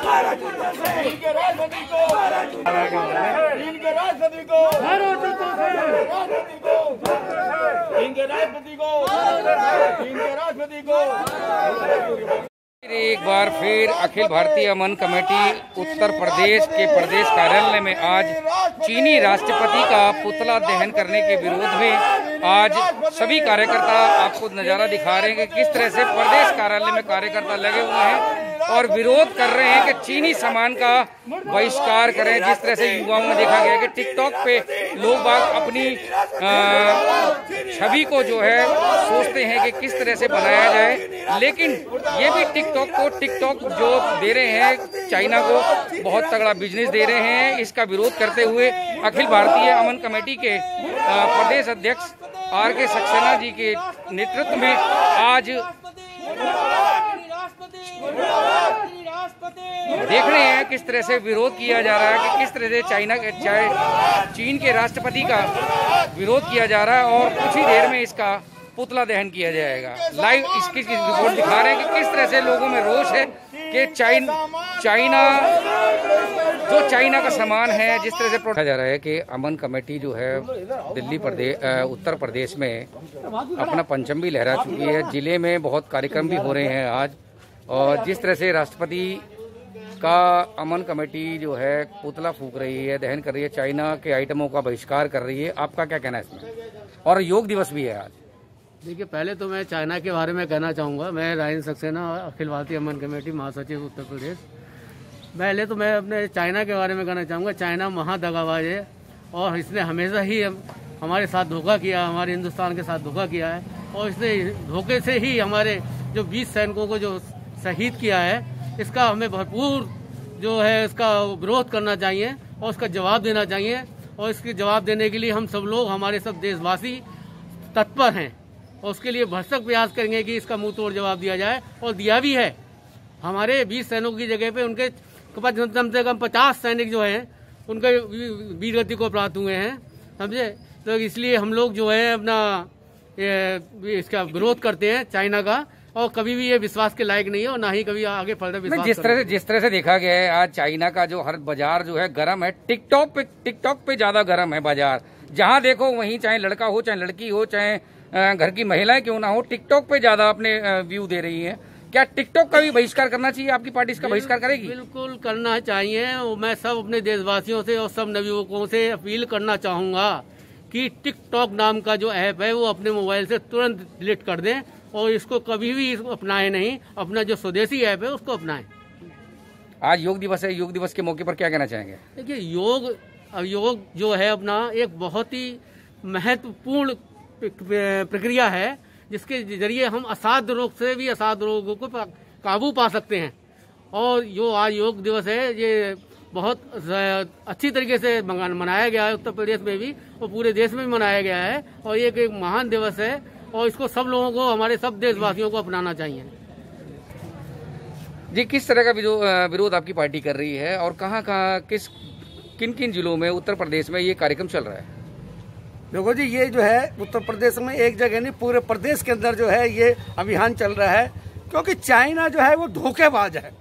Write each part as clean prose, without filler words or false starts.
इनके राष्ट्रपति को, इनके राष्ट्रपति को, इनके राष्ट्रपति को, इनके राष्ट्रपति को। एक बार फिर अखिल भारतीय अमन कमेटी उत्तर प्रदेश के प्रदेश कार्यालय में आज चीनी राष्ट्रपति का पुतला दहन करने के विरोध में आज सभी कार्यकर्ता आपको नजारा दिखा रहे हैं कि किस तरह से प्रदेश कार्यालय में कार्यकर्ता लगे हुए हैं और विरोध कर रहे हैं कि चीनी सामान का बहिष्कार करें। जिस तरह से युवाओं में देखा गया कि टिकटॉक पे लोग बाग अपनी छवि को जो है सोचते हैं कि किस तरह से बनाया जाए, लेकिन ये भी टिकटॉक जो दे रहे हैं चाइना को बहुत तगड़ा बिजनेस दे रहे हैं। इसका विरोध करते हुए अखिल भारतीय अमन कमेटी के प्रदेश अध्यक्ष RK सक्सेना जी के नेतृत्व में आज देख रहे हैं किस तरह से विरोध किया जा रहा है कि किस तरह से चीन के राष्ट्रपति का विरोध किया जा रहा है और कुछ ही देर में इसका पुतला दहन किया जाएगा। लाइव इसकी रिपोर्ट दिखा रहे हैं कि किस तरह से लोगों में रोष है कि चाइना का सामान है। जिस तरह से देखा जा रहा है कि अमन कमेटी जो है उत्तर प्रदेश में अपना परचम भी लहरा चुकी है। जिले में बहुत कार्यक्रम भी हो रहे हैं आज, और जिस तरह से राष्ट्रपति का अमन कमेटी जो है पुतला फूंक रही है, दहन कर रही है, चाइना के आइटमों का बहिष्कार कर रही है, आपका क्या कहना है इसमें? और योग दिवस भी है आज। देखिए, पहले तो मैं चाइना के बारे में कहना चाहूँगा। मैं राइन सक्सेना, अखिल भारतीय अमन कमेटी महासचिव उत्तर प्रदेश। पहले तो मैं अपने चाइना के बारे में कहना चाहूँगा, चाइना महादगाबाज है और इसने हमेशा ही हमारे साथ धोखा किया, हमारे हिंदुस्तान के साथ धोखा किया है, और इसने धोखे से ही हमारे जो 20 सैनिकों को जो शहीद किया है, इसका हमें भरपूर जो है इसका विरोध करना चाहिए और उसका जवाब देना चाहिए। और इसके जवाब देने के लिए हम सब लोग, हमारे सब देशवासी तत्पर हैं और उसके लिए भरसक प्रयास करेंगे कि इसका मुंह तोड़ जवाब दिया जाए, और दिया भी है। हमारे 20 सैनिकों की जगह पे उनके कम से कम 50 सैनिक जो हैं उनके वीर गति को प्राप्त हुए हैं, समझे। तो इसलिए हम लोग जो है अपना इसका विरोध करते हैं चाइना का, और कभी भी ये विश्वास के लायक नहीं है और ना ही कभी आगे फर्दर विश्वास। जिस तरह से देखा गया है आज चाइना का जो हर बाजार जो है गर्म है, टिकटॉक पे ज्यादा गर्म है बाजार। जहां देखो वहीं, चाहे लड़का हो चाहे लड़की हो चाहे घर की महिलाएं क्यों ना हो, टिकटॉक पे ज्यादा अपने व्यू दे रही हैं। क्या टिकटॉक का भी बहिष्कार करना चाहिए? आपकी पार्टी इसका बहिष्कार करेगी? बिल्कुल करना चाहिए। मैं सब अपने देशवासियों से और सब नवयुवकों से अपील करना चाहूंगा कि टिकटॉक नाम का जो ऐप है वो अपने मोबाइल से तुरंत डिलीट कर दें और इसको कभी भी अपनाएं नहीं। अपना जो स्वदेशी ऐप है उसको अपनाएं। आज योग दिवस है, योग दिवस के मौके पर क्या कहना चाहेंगे? देखिए, योग जो है अपना एक बहुत ही महत्वपूर्ण प्रक्रिया है जिसके जरिए हम असाध्य रोग से भी असाध्य रोगों को काबू पा सकते हैं। और जो आज योग दिवस है ये बहुत अच्छी तरीके से मनाया गया है, उत्तर प्रदेश में भी और पूरे देश में भी मनाया गया है, और ये एक महान दिवस है और इसको सब लोगों को, हमारे सब देशवासियों को अपनाना चाहिए। जी, किस तरह का विरोध आपकी पार्टी कर रही है और कहाँ किन किन जिलों में उत्तर प्रदेश में ये कार्यक्रम चल रहा है? देखो जी, ये जो है उत्तर प्रदेश में एक जगह नहीं, पूरे प्रदेश के अंदर जो है ये अभियान चल रहा है, क्योंकि चाइना जो है वो धोखेबाज है।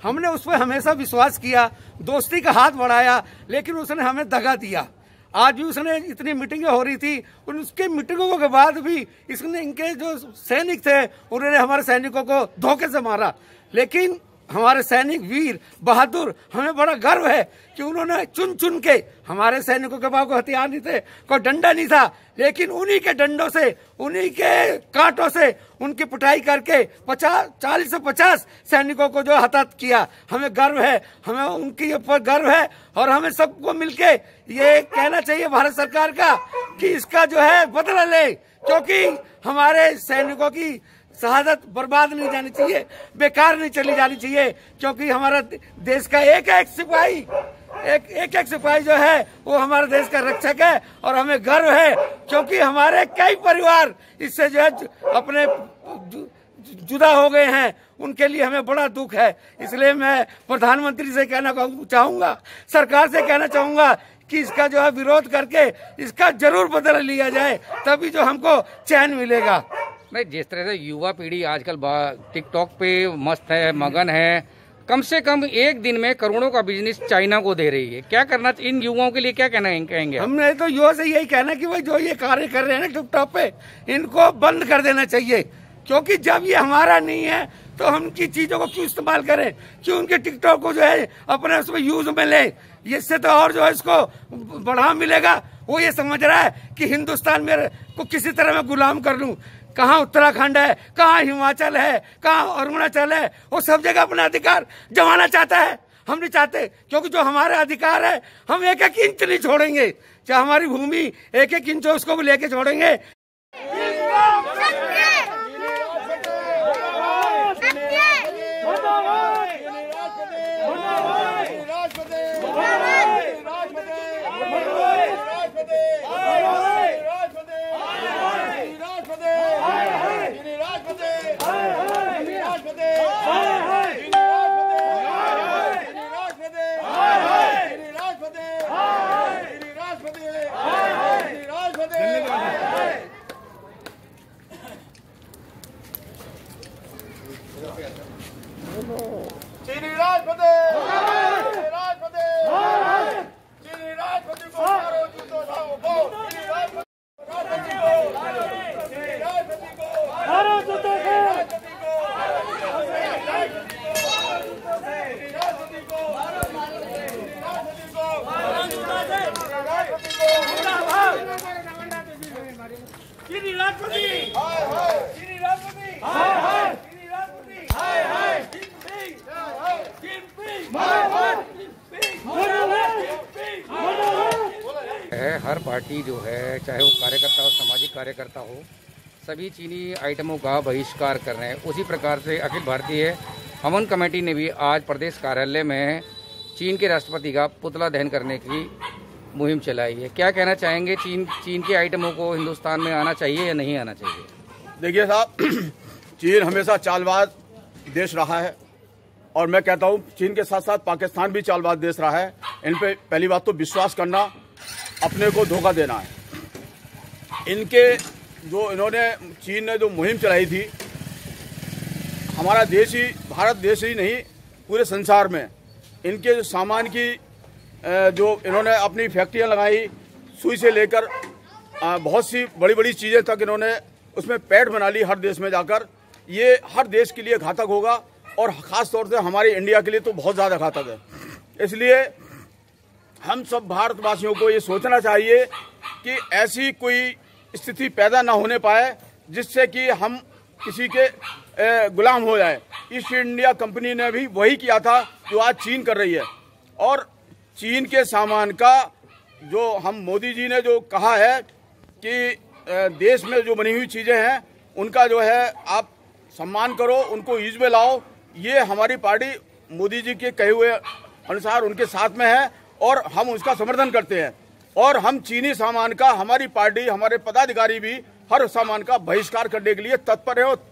हमने उस पर हमेशा विश्वास किया, दोस्ती का हाथ बढ़ाया, लेकिन उसने हमें दगा दिया। आज भी उसने इतनी मीटिंगें हो रही थी, उसके मीटिंगों के बाद भी इसने, इनके जो सैनिक थे उन्होंने हमारे सैनिकों को धोखे से मारा। लेकिन हमारे सैनिक वीर बहादुर, हमें बड़ा गर्व है कि उन्होंने चुन चुन के, हमारे सैनिकों के पास कोई हथियार नहीं थे, कोई डंडा नहीं था, लेकिन उन्हीं के डंडों से, उन्हीं के कांटों से उनकी पिटाई करके 40 से 50 सैनिकों को जो हताहत किया। हमें गर्व है, हमें उनके ऊपर गर्व है, और हमें सबको मिलके ये कहना चाहिए भारत सरकार का कि इसका जो है बदला ले, क्योंकि हमारे सैनिकों की शहादत बर्बाद नहीं जानी चाहिए, बेकार नहीं चली जानी चाहिए, क्योंकि हमारा देश का एक एक सिपाही जो है वो हमारे देश का रक्षक है। और हमें गर्व है क्योंकि हमारे कई परिवार इससे जो है अपने जुदा हो गए हैं, उनके लिए हमें बड़ा दुख है। इसलिए मैं प्रधानमंत्री से कहना चाहूंगा, सरकार से कहना चाहूंगा कि इसका जो है विरोध करके इसका जरूर बदला लिया जाए, तभी जो हमको चैन मिलेगा। नहीं, जिस तरह से युवा पीढ़ी आजकल टिकटॉक पे मस्त है, मगन है, कम से कम एक दिन में करोड़ों का बिजनेस चाइना को दे रही है। क्या करना, इन युवाओं के लिए क्या कहेंगे? हमने तो युवा से यही कहना कि भाई जो ये कार्य कर रहे हैं ना टिकटॉक पे, इनको बंद कर देना चाहिए, क्योंकि जब ये हमारा नहीं है तो हम उनकी चीजों को क्यों इस्तेमाल करें, क्यों उनके टिकटॉक को जो है अपने उसमें यूज में ले। इससे तो और जो है इसको बढ़ावा मिलेगा। वो ये समझ रहा है कि हिंदुस्तान मेरे को किसी तरह मैं गुलाम कर लूं। कहाँ उत्तराखंड है, कहाँ हिमाचल है, कहाँ अरुणाचल है, वो सब जगह अपना अधिकार जमाना चाहता है। हम नहीं चाहते, क्योंकि जो हमारा अधिकार है हम एक एक इंच नहीं छोड़ेंगे। चाहे हमारी भूमि एक एक इंच उसको भी लेके छोड़ेंगे। चीनी राजपति, राजपति, चीनी राजपति को मारो, जूतों से उठाओ, चीनी राजपति को, चीनी राजपति को मारो, जूतों से, राजपति को, राजपति को, चीनी राजपति, चीनी राजपति, हर पार्टी जो है, चाहे वो कार्यकर्ता हो, सामाजिक कार्यकर्ता हो, सभी चीनी आइटमों का बहिष्कार कर रहे हैं। उसी प्रकार से अखिल भारतीय अमन कमेटी ने भी आज प्रदेश कार्यालय में चीन के राष्ट्रपति का पुतला दहन करने की मुहिम चलाई है। क्या कहना चाहेंगे, चीन के आइटमों को हिंदुस्तान में आना चाहिए या नहीं आना चाहिए? देखिए साहब, चीन हमेशा चालबाज देश रहा है, और मैं कहता हूँ चीन के साथ साथ पाकिस्तान भी चालबाज देश रहा है। इन पे पहली बात तो विश्वास करना अपने को धोखा देना है। इनके जो इन्होंने चीन ने जो मुहिम चलाई थी, हमारा देश ही, भारत देश ही नहीं पूरे संसार में इनके जो सामान की जो इन्होंने अपनी फैक्ट्रियां लगाई, सुई से लेकर बहुत सी बड़ी बड़ी चीज़ें तक इन्होंने उसमें पैठ बना ली हर देश में जाकर। ये हर देश के लिए घातक होगा, और ख़ास तौर से हमारे इंडिया के लिए तो बहुत ज़्यादा घातक है। इसलिए हम सब भारतवासियों को ये सोचना चाहिए कि ऐसी कोई स्थिति पैदा ना होने पाए जिससे कि हम किसी के गुलाम हो जाए। ईस्ट इंडिया कंपनी ने भी वही किया था जो आज चीन कर रही है। और चीन के सामान का जो हम मोदी जी ने जो कहा है कि देश में जो बनी हुई चीज़ें हैं उनका जो है आप सम्मान करो, उनको यूज में लाओ, ये हमारी पार्टी मोदी जी के कहे हुए अनुसार उनके साथ में है, और हम उसका समर्थन करते हैं। और हम चीनी सामान का, हमारी पार्टी, हमारे पदाधिकारी भी हर सामान का बहिष्कार करने के लिए तत्पर है, और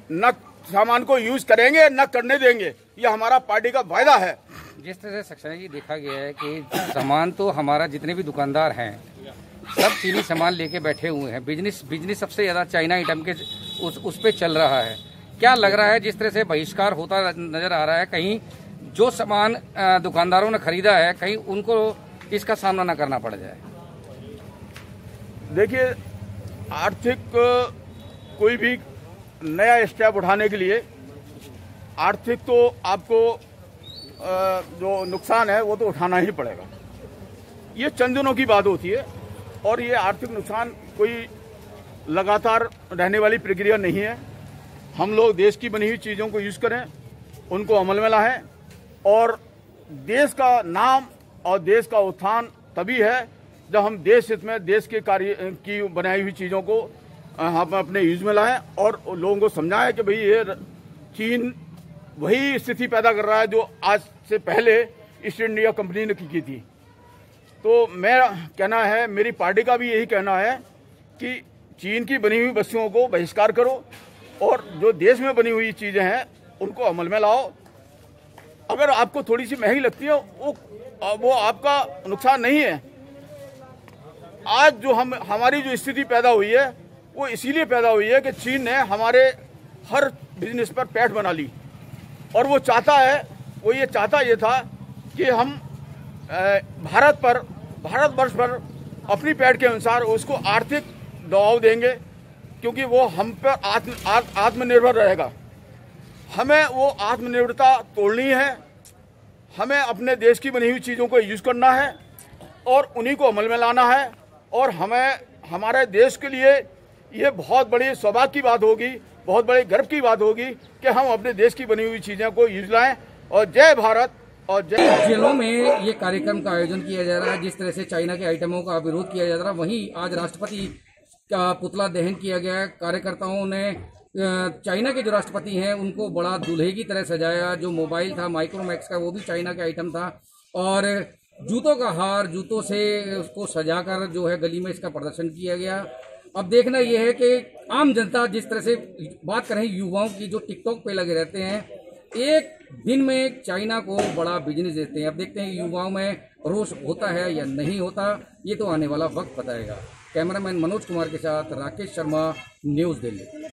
न सामान को यूज करेंगे न करने देंगे, ये हमारा पार्टी का वायदा है। जिस तरह से सक्सेना जी देखा गया है कि सामान तो हमारा जितने भी दुकानदार हैं सब चीनी सामान लेके बैठे हुए हैं। बिजनेस सबसे ज़्यादा चाइना आइटम के उस पे चल रहा है। क्या लग रहा है, जिस तरह से बहिष्कार होता नजर आ रहा है, कहीं जो सामान दुकानदारों ने खरीदा है कहीं उनको इसका सामना न करना पड़ जाए? देखिए, आर्थिक कोई भी नया स्टेप उठाने के लिए आर्थिक तो आपको जो नुकसान है वो तो उठाना ही पड़ेगा। ये चंद दिनों की बात होती है, और ये आर्थिक नुकसान कोई लगातार रहने वाली प्रक्रिया नहीं है। हम लोग देश की बनी हुई चीज़ों को यूज़ करें, उनको अमल में लाएं, और देश का नाम और देश का उत्थान तभी है जब हम देश हित में देश के कार्य की बनाई हुई चीज़ों को हम अपने यूज में लाएं, और लोगों को समझाएं कि भाई ये चीन वही स्थिति पैदा कर रहा है जो आज से पहले ईस्ट इंडिया कंपनी ने की थी। तो मेरा कहना है, मेरी पार्टी का भी यही कहना है कि चीन की बनी हुई वस्तुओं को बहिष्कार करो, और जो देश में बनी हुई चीज़ें हैं उनको अमल में लाओ। अगर आपको थोड़ी सी महंगी लगती है वो आपका नुकसान नहीं है। आज जो हमारी जो स्थिति पैदा हुई है वो इसीलिए पैदा हुई है कि चीन ने हमारे हर बिजनेस पर पैठ बना ली, और वो चाहता है वो ये चाहता ये था कि हम भारतवर्ष पर अपनी पैठ के अनुसार उसको आर्थिक दबाव देंगे, क्योंकि वो हम पर आत्मनिर्भर रहेगा। हमें वो आत्मनिर्भरता तोड़नी है, हमें अपने देश की बनी हुई चीज़ों को यूज़ करना है और उन्हीं को अमल में लाना है। और हमें हमारे देश के लिए ये बहुत बड़ी सौभाग्य की बात होगी, बहुत बड़े गर्व की बात होगी कि हम अपने देश की बनी हुई चीज़ों को यूज लाएं। और जय भारत और जय। जेलों में ये कार्यक्रम का आयोजन किया जा रहा है, जिस तरह से चाइना के आइटमों का विरोध किया जा रहा है, वहीं आज राष्ट्रपति का पुतला दहन किया गया। कार्यकर्ताओं ने चाइना के जो राष्ट्रपति हैं उनको बड़ा दूल्हे की तरह सजाया। जो मोबाइल था माइक्रोमैक्स का वो भी चाइना का आइटम था, और जूतों का हार, जूतों से उसको सजाकर जो है गली में इसका प्रदर्शन किया गया। अब देखना यह है कि आम जनता, जिस तरह से बात करें युवाओं की जो टिकटॉक पे लगे रहते हैं, एक दिन में चाइना को बड़ा बिजनेस देते हैं। अब देखते हैं युवाओं में रोष होता है या नहीं होता, ये तो आने वाला वक्त बताएगा। कैमरामैन मनोज कुमार के साथ राकेश शर्मा, न्यूज़ दिल्ली।